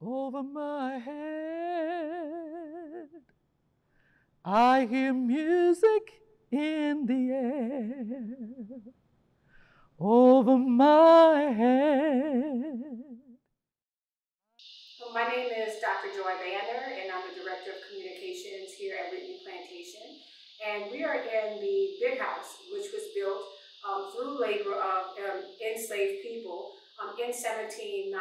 over my head. I hear music in the air over my head. My name is Dr. Joy Banner, and I'm the Director of Communications here at Whitney Plantation. And we are in the big house, which was built through labor of enslaved people in 1791.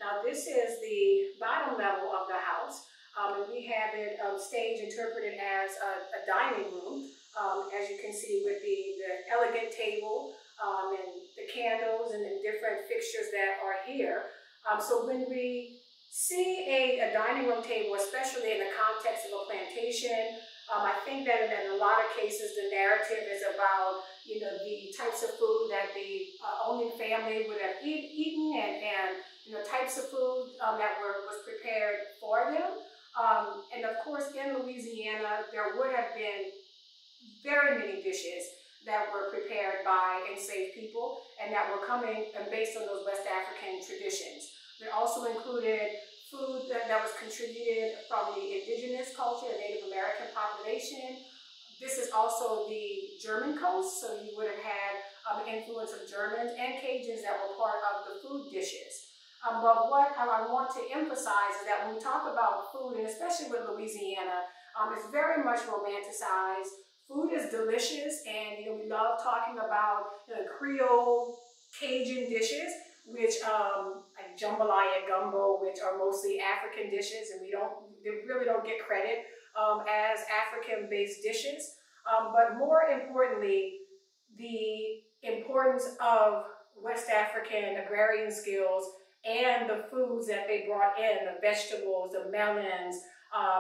Now, this is the bottom level of the house, and we have it staged, interpreted as a dining room, as you can see with the elegant table and the candles and the different fixtures that are here. So when we see a dining room table, especially in the context of a plantation, I think that in a lot of cases the narrative is about, the types of food that the owning family would have eaten and types of food that was prepared for them. And of course, in Louisiana, there would have been very many dishes that were prepared by enslaved people and that were coming based on those West African traditions. They also included food that was contributed from the indigenous culture, the Native American population. This is also the German coast, so you would have had the influence of Germans and Cajuns that were part of the food dishes. But what I want to emphasize is that when we talk about food, and especially with Louisiana, it's very much romanticized. Food is delicious, and we love talking about Creole Cajun dishes, which like jambalaya, gumbo, which are mostly African dishes, and they really don't get credit as African-based dishes. But more importantly, the importance of West African agrarian skills and the foods that they brought in, the vegetables, the melons,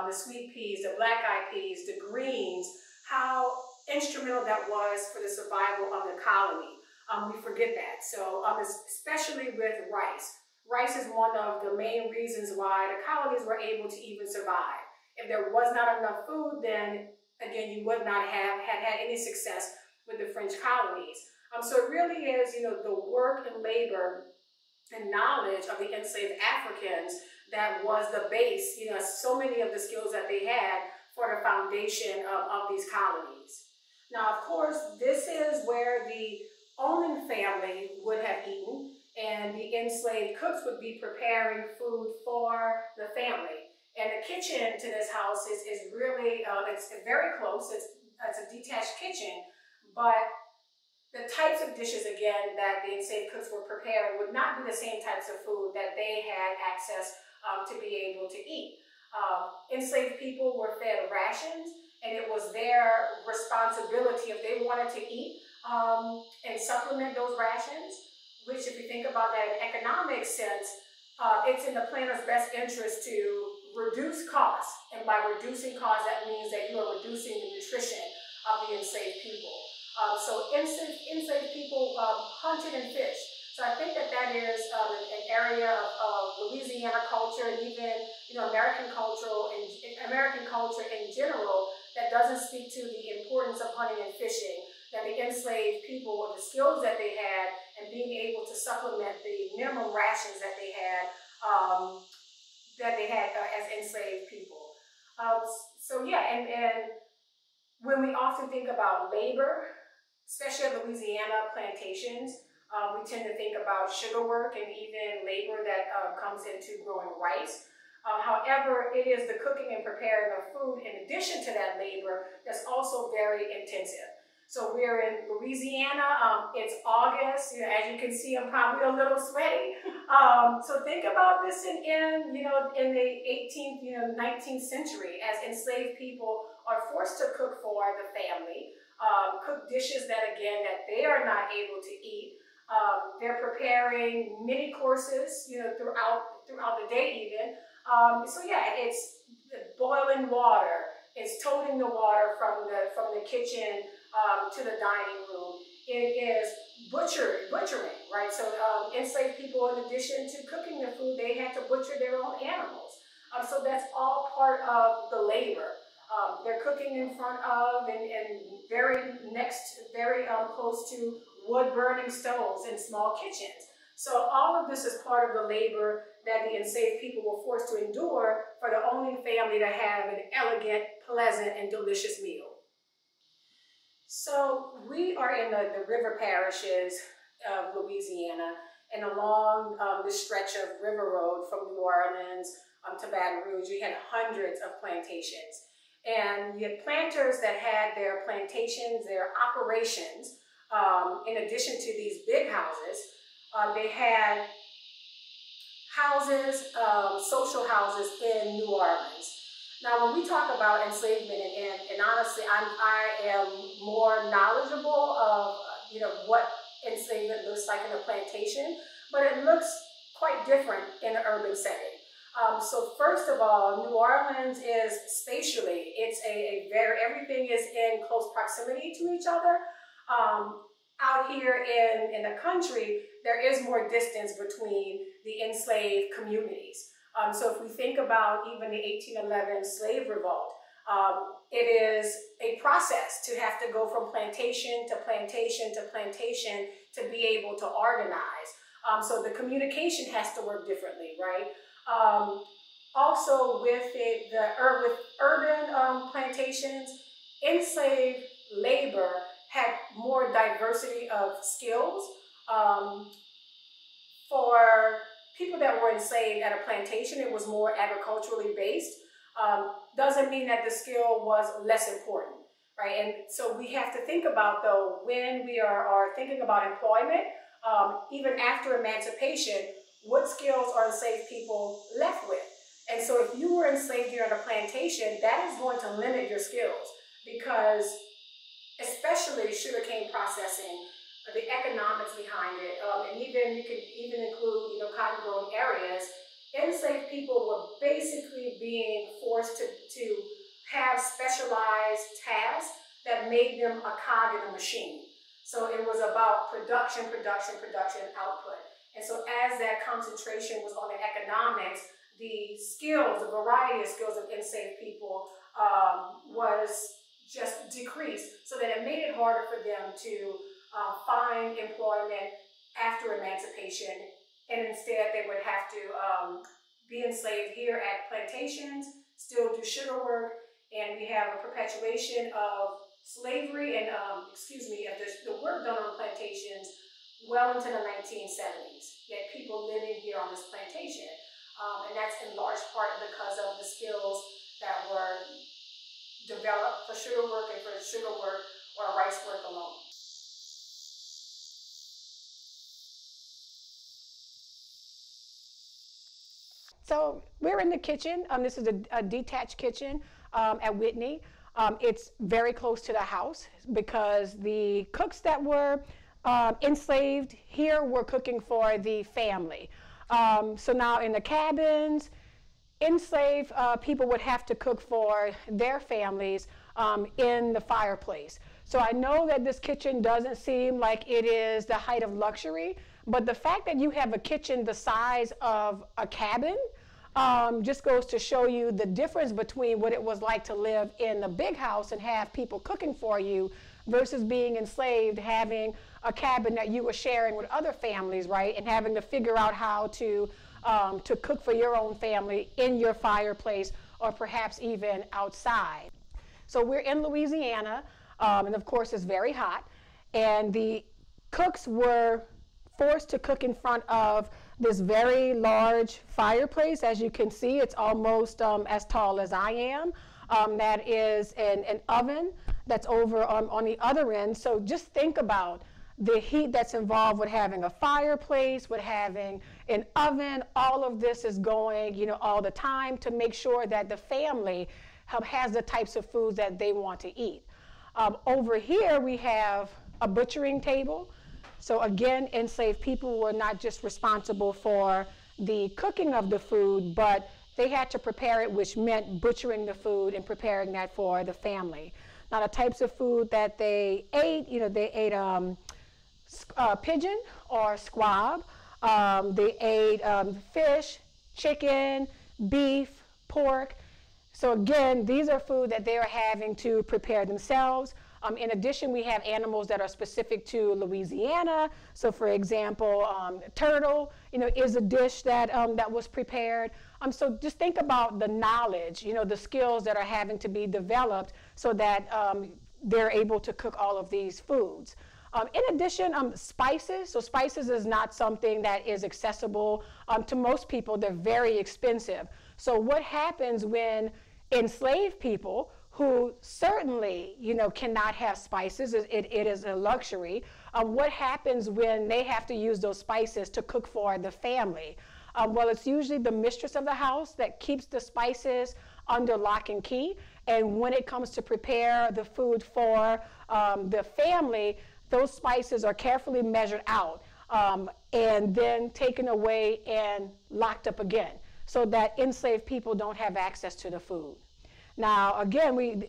the sweet peas, the black-eyed peas, the greens, how instrumental that was for the survival of the colony. We forget that. So especially with rice. Rice is one of the main reasons why the colonies were able to even survive. If there was not enough food, then again, you would not have had any success with the French colonies. So it really is, the work and labor and knowledge of the enslaved Africans that was the base, so many of the skills that they had for the foundation of these colonies. Now, of course, this is where the owning family would have eaten, and the enslaved cooks would be preparing food for the family. And the kitchen to this house is really, it's very close. It's a detached kitchen, but the types of dishes, again, that the enslaved cooks were preparing would not be the same types of food that they had access to be able to eat. Enslaved people were fed rations, and it was their responsibility if they wanted to eat and supplement those rations, which if you think about that in an economic sense, it's in the planner's best interest to reduce costs. And by reducing costs, that means that you are reducing the nutrition of the enslaved people. So enslaved people hunted and fished. So I think that is an area of Louisiana culture and even American culture in general that doesn't speak to the importance of hunting and fishing. That the enslaved people, with the skills that they had, and being able to supplement the minimum rations that they had as enslaved people. So yeah, and when we often think about labor, especially at Louisiana plantations, we tend to think about sugar work and even labor that comes into growing rice. However, it is the cooking and preparing of food in addition to that labor that's also very intensive. So we're in Louisiana, it's August, as you can see, I'm probably a little sweaty. So think about this in the 18th, 19th century, as enslaved people are forced to cook for the family, cook dishes that they are not able to eat. They're preparing many courses, throughout the day even. So yeah, it's boiling water, it's toting the water from the kitchen to the dining room. It is butchering, right? So enslaved people, in addition to cooking the food, they had to butcher their own animals. So that's all part of the labor. They're cooking in front of and very close to wood-burning stoves in small kitchens. So all of this is part of the labor that the enslaved people were forced to endure for the only family to have an elegant, pleasant, and delicious meal. So we are in the river parishes of Louisiana, and along this stretch of River Road from New Orleans to Baton Rouge, you had hundreds of plantations. And you had planters that had their plantations, their operations, in addition to these big houses. They had houses, social houses in New Orleans. Now, when we talk about enslavement, and honestly, I am more knowledgeable of what enslavement looks like in a plantation, but it looks quite different in an urban setting. So first of all, New Orleans is spatially, it's everything is in close proximity to each other. Out here in the country, there is more distance between the enslaved communities. So if we think about even the 1811 slave revolt, it is a process to have to go from plantation to plantation to plantation to be able to organize. So the communication has to work differently, right? Also with with urban plantations, enslaved labor had more diversity of skills. For people that were enslaved at a plantation, it was more agriculturally based. Doesn't mean that the skill was less important, right? And so we have to think about, though, when we are thinking about employment, even after emancipation, what skills are enslaved people left with? And so if you were enslaved during a plantation, that is going to limit your skills, because especially sugarcane processing, the economics behind it, and even you could even include cotton growing areas. Enslaved people were basically being forced to have specialized tasks that made them a cog in a machine. So it was about production, output. And so as that concentration was on the economics, the skills, the variety of skills of enslaved people was just decreased, so that it made it harder for them to find employment after emancipation, and instead they would have to be enslaved here at plantations, still do sugar work, and we have a perpetuation of slavery and, of the work done on plantations well into the 1970s. Yet people living here on this plantation, and that's in large part because of the skills that were developed for sugar work and for sugar work or rice work alone. So we're in the kitchen. This is a detached kitchen at Whitney. It's very close to the house because the cooks that were enslaved here were cooking for the family. So now in the cabins, enslaved people would have to cook for their families in the fireplace. So I know that this kitchen doesn't seem like it is the height of luxury, but the fact that you have a kitchen the size of a cabin just goes to show you the difference between what it was like to live in the big house and have people cooking for you versus being enslaved, having a cabin that you were sharing with other families, right, and having to figure out how to cook for your own family in your fireplace or perhaps even outside. So we're in Louisiana, and of course it's very hot, and the cooks were forced to cook in front of this very large fireplace. As you can see, it's almost as tall as I am. That is an oven that's over on the other end. So just think about the heat that's involved with having a fireplace, with having an oven. All of this is going, all the time to make sure that the family has the types of foods that they want to eat. Over here, we have a butchering table. So again, enslaved people were not just responsible for the cooking of the food, but they had to prepare it, which meant butchering the food and preparing that for the family. Now, the types of food that they ate, they ate pigeon or squab. They ate fish, chicken, beef, pork. So again, these are food that they are having to prepare themselves. In addition, we have animals that are specific to Louisiana. So for example, turtle, is a dish that, that was prepared. So just think about the knowledge, the skills that are having to be developed so that they're able to cook all of these foods. In addition, spices. So spices is not something that is accessible to most people. They're very expensive. So what happens when enslaved people who certainly, cannot have spices, it is a luxury. What happens when they have to use those spices to cook for the family? Well, it's usually the mistress of the house that keeps the spices under lock and key. And when it comes to prepare the food for the family, those spices are carefully measured out and then taken away and locked up again so that enslaved people don't have access to the food. Now, again,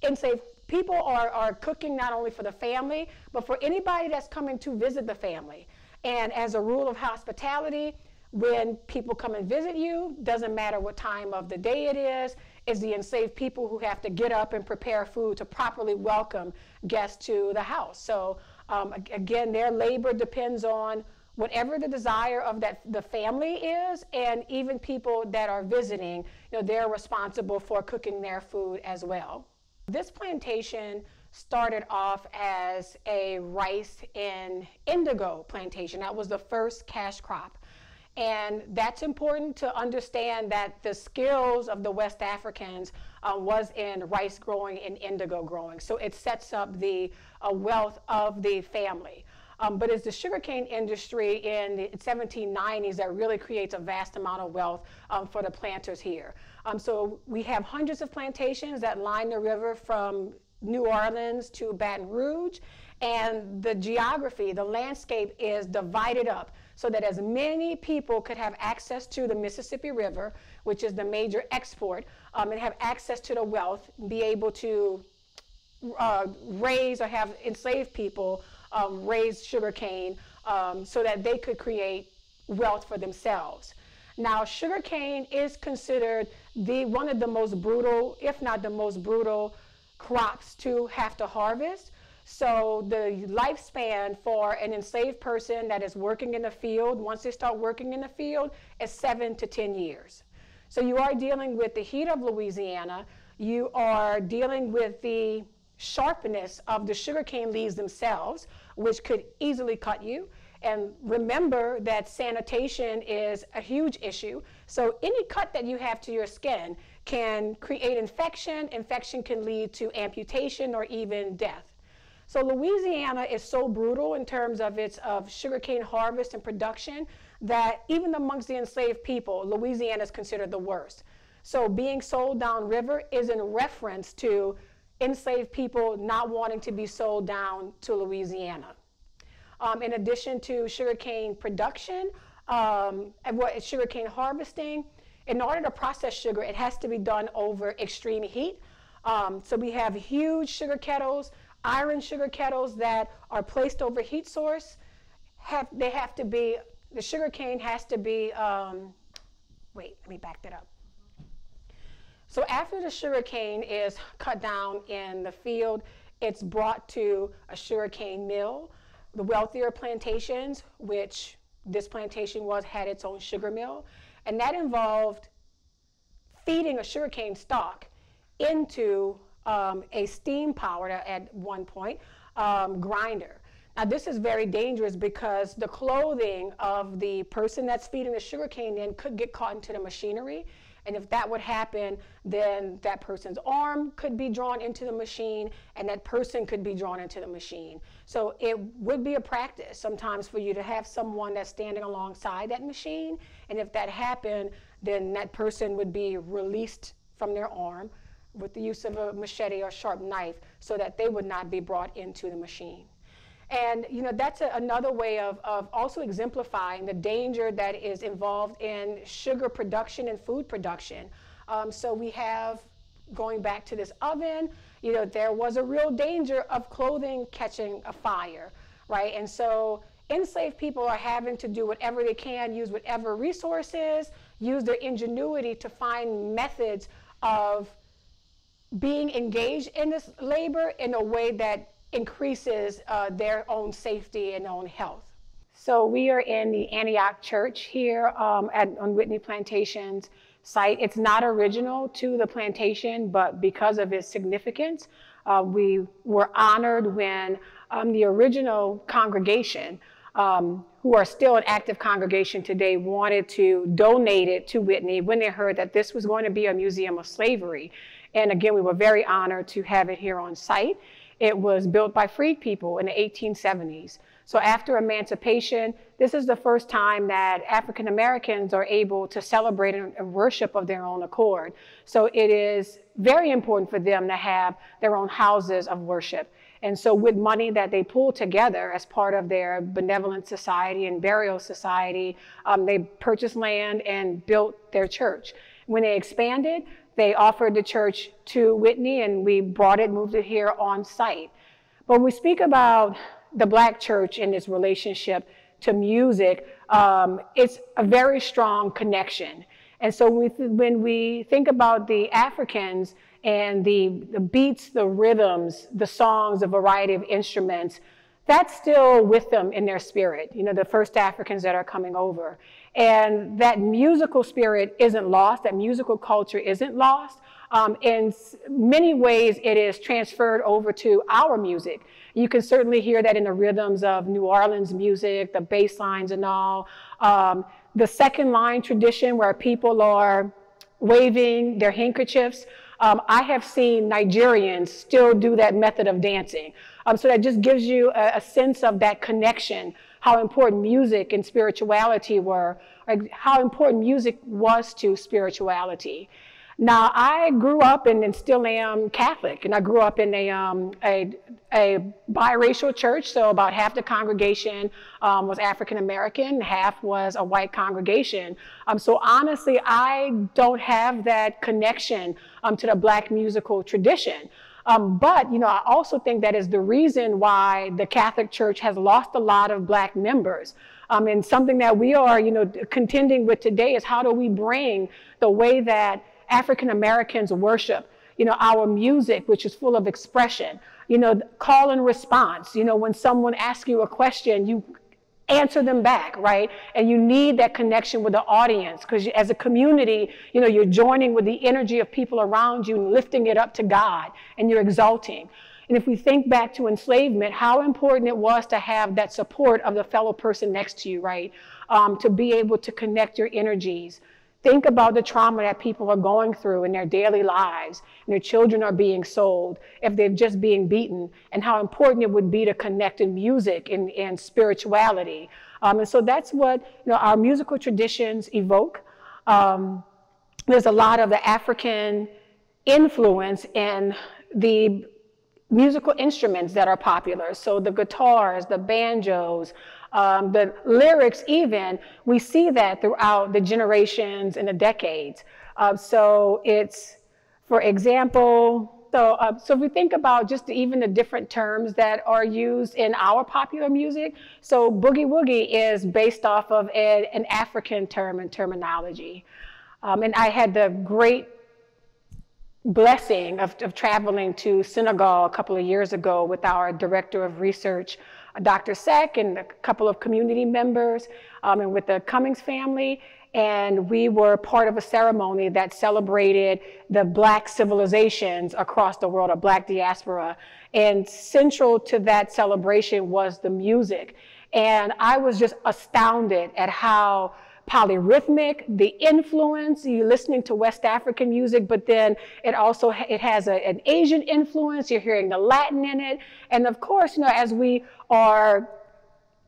enslaved people are cooking not only for the family, but for anybody that's coming to visit the family. And as a rule of hospitality, when people come and visit you, doesn't matter what time of the day it is, it's the enslaved people who have to get up and prepare food to properly welcome guests to the house. So again, their labor depends on whatever the desire of the family is, and even people that are visiting, they're responsible for cooking their food as well. This plantation started off as a rice and indigo plantation. That was the first cash crop. And that's important to understand that the skills of the West Africans was in rice growing and indigo growing. So it sets up the wealth of the family. But it's the sugarcane industry in the 1790s that really creates a vast amount of wealth for the planters here. So we have hundreds of plantations that line the river from New Orleans to Baton Rouge. And the geography, the landscape is divided up so that as many people could have access to the Mississippi River, which is the major export, and have access to the wealth, be able to raise or have enslaved people raise sugarcane so that they could create wealth for themselves. Now, sugarcane is considered one of the most brutal, if not the most brutal, crops to have to harvest. So the lifespan for an enslaved person that is working in the field, once they start working in the field, is 7 to 10 years. So you are dealing with the heat of Louisiana. You are dealing with the sharpness of the sugarcane leaves themselves, which could easily cut you. And remember that sanitation is a huge issue. So any cut that you have to your skin can create infection. Infection can lead to amputation or even death. So Louisiana is so brutal in terms of its sugarcane harvest and production that even amongst the enslaved people, Louisiana is considered the worst. So being sold downriver is in reference to enslaved people not wanting to be sold down to Louisiana. In addition to sugarcane production and sugarcane harvesting, in order to process sugar, it has to be done over extreme heat. So we have huge sugar kettles, iron sugar kettles that are placed over heat source. The sugarcane has to be, wait, let me back that up. So after the sugarcane is cut down in the field, it's brought to a sugarcane mill. The wealthier plantations, which this plantation had its own sugar mill, and that involved feeding a sugarcane stalk into a steam-powered, at one point, grinder. Now this is very dangerous because the clothing of the person that's feeding the sugarcane in could get caught into the machinery. And if that would happen, then that person's arm could be drawn into the machine and that person could be drawn into the machine. So it would be a practice sometimes for you to have someone that's standing alongside that machine. And if that happened, then that person would be released from their arm with the use of a machete or sharp knife so that they would not be brought into the machine. And that's another way of also exemplifying the danger that is involved in sugar production and food production. So we have, going back to this oven, there was a real danger of clothing catching a fire, right? And so enslaved people are having to do whatever they can, use whatever resources, use their ingenuity to find methods of being engaged in this labor in a way that increases their own safety and own health. So we are in the Antioch Church here on Whitney Plantation's site. It's not original to the plantation, but because of its significance, we were honored when the original congregation, who are still an active congregation today, wanted to donate it to Whitney when they heard that this was going to be a museum of slavery. And again, we were very honored to have it here on site. It was built by freed people in the 1870s. So after emancipation, this is the first time that African Americans are able to celebrate and worship of their own accord. So it is very important for them to have their own houses of worship. And so with money that they pulled together as part of their benevolent society and burial society, they purchased land and built their church. When they expanded, they offered the church to Whitney, and we brought it, moved it here on site. But when we speak about the Black church and its relationship to music, it's a very strong connection. And so when we think about the Africans and the beats, the rhythms, the songs, a variety of instruments, that's still with them in their spirit, you know, the first Africans that are coming over. And that musical spirit isn't lost, that musical culture isn't lost. In many ways, it is transferred over to our music. You can certainly hear that in the rhythms of New Orleans music, the bass lines and all. The second line tradition where people are waving their handkerchiefs. I have seen Nigerians still do that method of dancing. So that just gives you a sense of that connection, how important music and spirituality were, how important music was to spirituality. Now, I grew up and still am Catholic, and I grew up in a biracial church, so about half the congregation was African American, half was a white congregation. So honestly, I don't have that connection to the Black musical tradition. But, you know, I also think that is the reason why the Catholic Church has lost a lot of Black members. And something that we are, you know, contending with today is how do we bring the way that African Americans worship, you know, our music, which is full of expression, you know, call and response. You know, when someone asks you a question, you answer them back, right? And you need that connection with the audience, because as a community, you know, you're joining with the energy of people around you and lifting it up to God, and you're exalting. And if we think back to enslavement, how important it was to have that support of the fellow person next to you, right? To be able to connect your energies. Think about the trauma that people are going through in their daily lives, and their children are being sold, if they're just being beaten, and how important it would be to connect in music and spirituality. And so that's what, you know, our musical traditions evoke. There's a lot of the African influence in the musical instruments that are popular. So the guitars, the banjos, the lyrics even, we see that throughout the generations and the decades. So it's, for example, so if we think about just even the different terms that are used in our popular music, so boogie woogie is based off of an African term and terminology. And I had the great blessing of traveling to Senegal a couple of years ago with our director of research, Dr. Seck, and a couple of community members, and with the Cummings family. And we were part of a ceremony that celebrated the Black civilizations across the world, a Black diaspora. And central to that celebration was the music. And I was just astounded at how polyrhythmic, the influence, you're listening to West African music, but then it also, it has an Asian influence, you're hearing the Latin in it. And of course, you know, as we are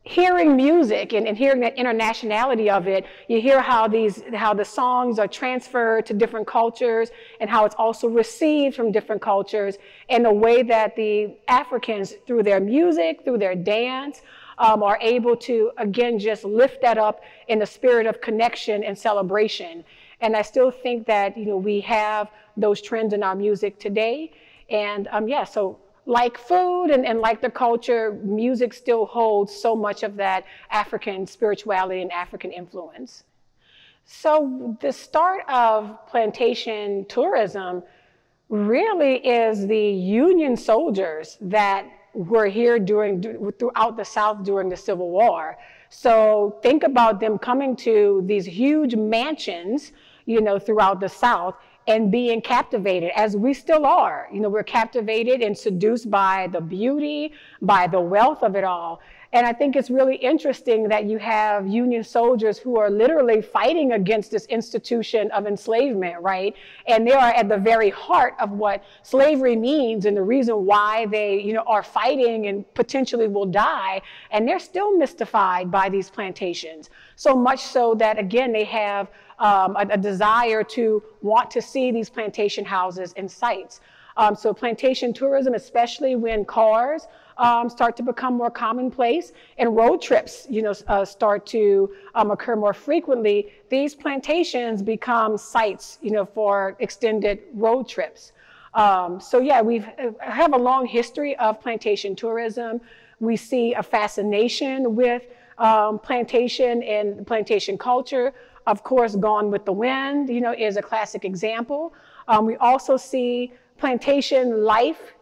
hearing music and hearing that internationality of it, you hear how the songs are transferred to different cultures and how it's also received from different cultures, and the way that the Africans, through their music, through their dance, are able to, again, just lift that up in the spirit of connection and celebration. And I still think that, you know, we have those trends in our music today. And yeah, so like food and like the culture, music still holds so much of that African spirituality and African influence. So the start of plantation tourism really is the Union soldiers that were here throughout the South during the Civil War. So think about them coming to these huge mansions, throughout the South and being captivated, as we still are. We're captivated and seduced by the beauty, by the wealth of it all. And I think it's really interesting that you have Union soldiers who are literally fighting against this institution of enslavement, right? And they are at the very heart of what slavery means and the reason why they, are fighting and potentially will die. And they're still mystified by these plantations. So much so that, again, they have a desire to want to see these plantation houses and sites. So plantation tourism, especially when cars start to become more commonplace and road trips, start to occur more frequently, these plantations become sites, for extended road trips. So yeah, we have a long history of plantation tourism. We see a fascination with plantation and plantation culture. Of course, Gone with the Wind, is a classic example. We also see plantation life,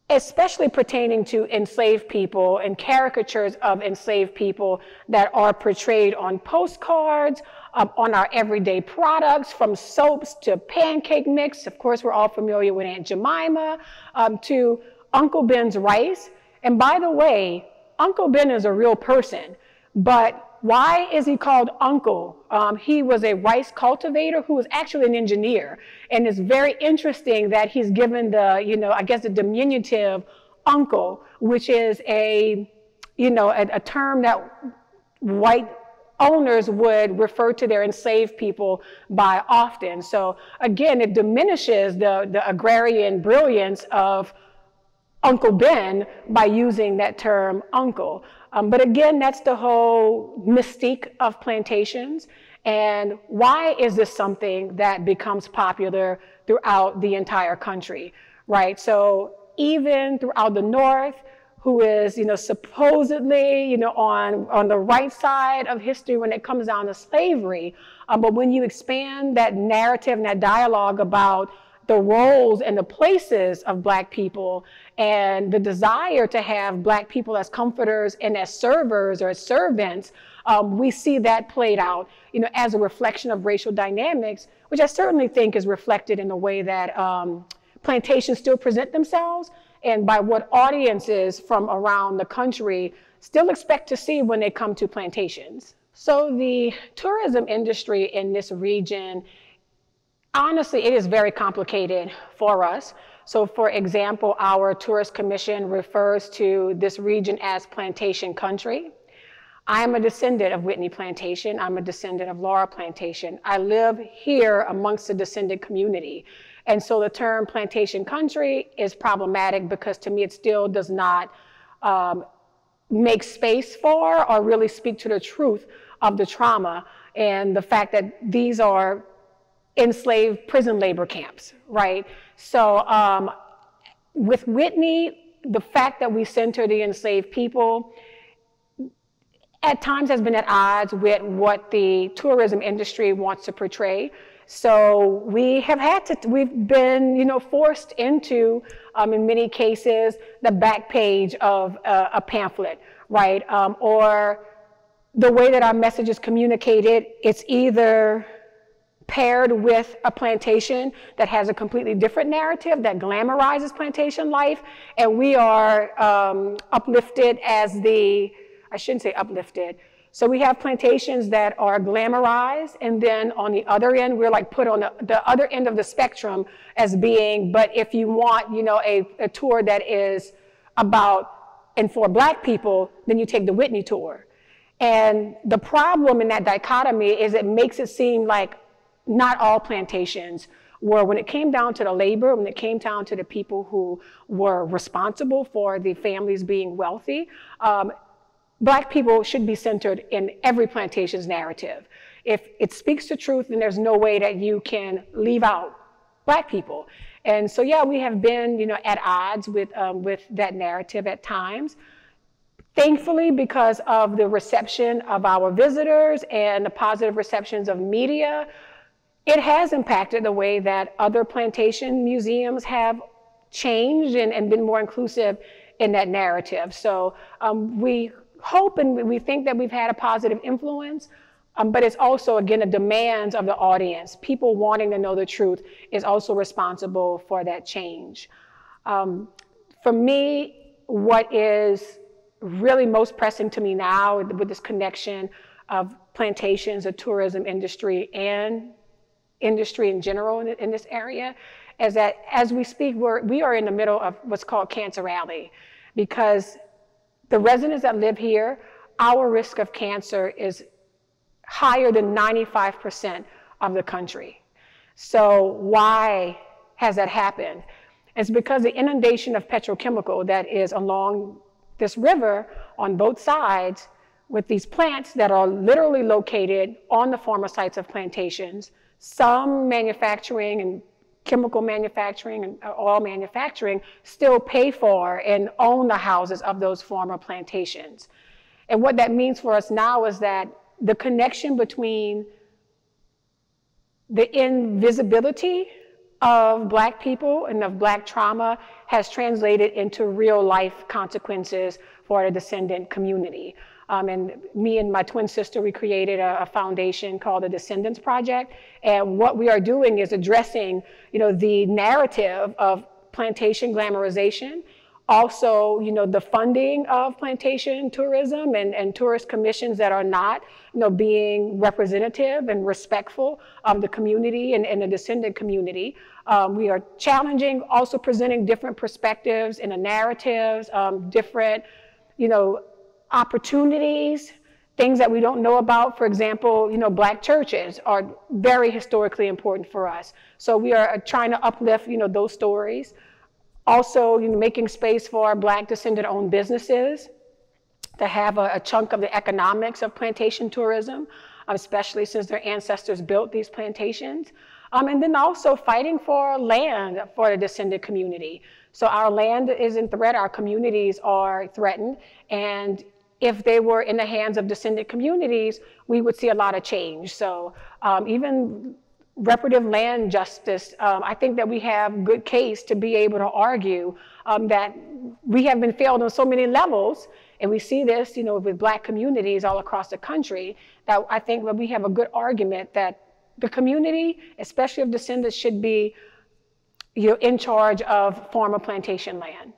especially pertaining to enslaved people and caricatures of enslaved people that are portrayed on postcards, on our everyday products, from soaps to pancake mix. Of course, we're all familiar with Aunt Jemima, to Uncle Ben's rice. And by the way, Uncle Ben is a real person, but why is he called Uncle? He was a rice cultivator who was actually an engineer. And it's very interesting that he's given the, I guess the diminutive uncle, which is a term that white owners would refer to their enslaved people by often. So again, it diminishes the agrarian brilliance of Uncle Ben by using that term uncle. But again, that's the whole mystique of plantations. And why is this something that becomes popular throughout the entire country, right? So even throughout the North, who is, supposedly, on the right side of history when it comes down to slavery. But when you expand that narrative and that dialogue about the roles and the places of Black people and the desire to have Black people as comforters and as servers or as servants, we see that played out, as a reflection of racial dynamics, which I certainly think is reflected in the way that plantations still present themselves and by what audiences from around the country still expect to see when they come to plantations. So the tourism industry in this region, honestly, it is very complicated for us. So for example, our tourist commission refers to this region as plantation country. I am a descendant of Whitney Plantation. I'm a descendant of Laura Plantation. I live here amongst the descendant community. And so the term plantation country is problematic because to me it still does not make space for or really speak to the truth of the trauma and the fact that these are enslaved prison labor camps, right? So with Whitney, the fact that we center the enslaved people at times has been at odds with what the tourism industry wants to portray. So we've been, forced into, in many cases, the back page of a pamphlet, right? Or the way that our message is communicated, it's either paired with a plantation that has a completely different narrative that glamorizes plantation life, and we are uplifted as I shouldn't say uplifted. So we have plantations that are glamorized, and then on the other end, we're like put on the other end of the spectrum as being, but if you want, a tour that is about and for Black people, then you take the Whitney tour. And the problem in that dichotomy is it makes it seem like not all plantations were, when it came down to the labor, when it came down to the people who were responsible for the families being wealthy, Black people should be centered in every plantation's narrative. If it speaks the truth, then there's no way that you can leave out Black people. And so, yeah, we have been, at odds with that narrative at times. Thankfully, because of the reception of our visitors and the positive receptions of media, it has impacted the way that other plantation museums have changed and been more inclusive in that narrative. So we hope and we think that we've had a positive influence, but it's also, again, the demands of the audience. People wanting to know the truth is also responsible for that change. For me, what is really most pressing to me now with this connection of plantations, the tourism industry, and industry in general in this area, is that as we speak, we are in the middle of what's called Cancer Alley, because the residents that live here, our risk of cancer is higher than 95% of the country. So why has that happened? It's because the inundation of petrochemical that is along this river on both sides, with these plants that are literally located on the former sites of plantations, some manufacturing and chemical manufacturing and oil manufacturing still pay for and own the houses of those former plantations. And what that means for us now is that the connection between the invisibility of Black people and of Black trauma has translated into real life consequences for the descendant community. And me and my twin sister, we created a foundation called the Descendants Project. And what we are doing is addressing, the narrative of plantation glamorization, also, the funding of plantation tourism and tourist commissions that are not, being representative and respectful of the community and the descendant community. We are challenging, also presenting different perspectives in the narratives, different, opportunities, things that we don't know about. For example, Black churches are very historically important for us. So we are trying to uplift, those stories. Also, making space for Black descendant-owned businesses to have a chunk of the economics of plantation tourism, especially since their ancestors built these plantations. And then also fighting for land for the descendant community. So our land is in threat, our communities are threatened, and if they were in the hands of descendant communities, we would see a lot of change. So even reparative land justice, I think that we have good case to be able to argue that we have been failed on so many levels, and we see this, with Black communities all across the country, that I think that we have a good argument that the community, especially of descendants, should be in charge of former plantation land.